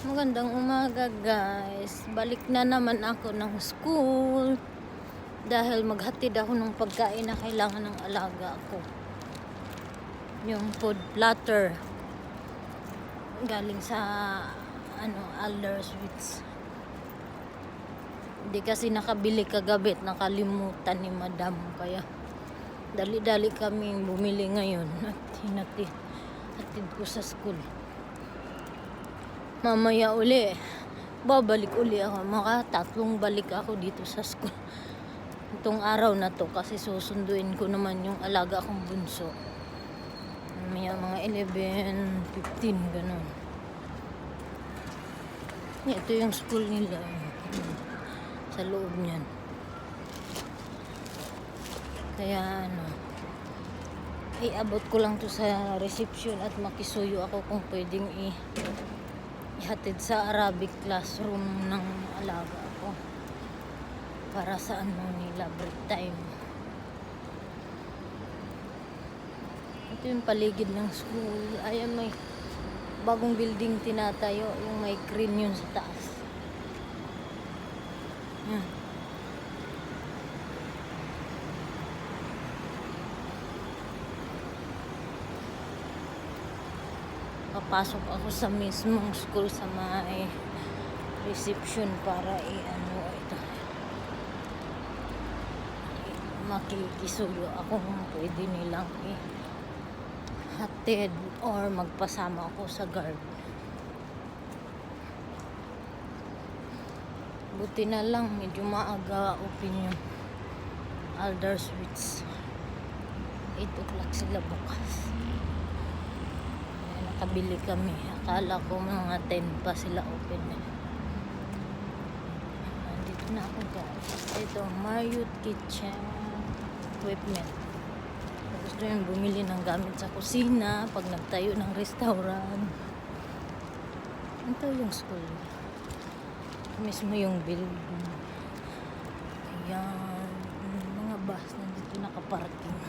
Magandang umaga guys. Balik na naman ako ng school dahil maghatid ako ng pagkain na kailangan ng alaga ko. Yung food platter galing sa Alder Sweets. Hindi kasi nakabili kagabi, nakalimutan ni Madam, kaya dali-dali kaming bumili ngayon at hatid ko sa school. Mamaya uli, babalik uli ako. Tatlong balik ako dito sa school. Itong araw na to kasi susunduin ko naman yung alaga kong bunso. Mamaya mga 11:15 ganun. Ito yung school nila. Sa loob niyan. Kaya iabot ko lang to sa reception at makisuyo ako kung pwedeng ihatid sa Arabic classroom ng alaga ko para sa nila break time. Ito yung paligid ng school. Ayan, may bagong building tinatayo, yung may crane yun sa taas. Yan. Papasok ako sa mismong school sa may reception para ito. Makikisuyo ako kung pwede nilang hatid or magpasama ako sa guard. Buti na lang medyo maaga open yung Alder Sweets. 8 o'clock sila bukas. Nakabili kami. Akala ko mga 10 pa sila open. Dito na ako guys. Ito, Marriott Kitchen Equipment. Gusto yung bumili ng gamit sa kusina pag nagtayo ng restaurant. Ito yung school. Mismo yung building. Ayan. Mga bus nandito nakaparking.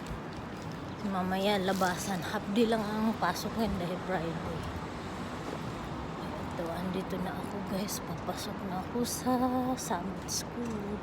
Mamaya labasan. Half day lang ang pasok ngayon dahil Friday. Ito, andito na ako guys. Papasok na ako sa Summit School.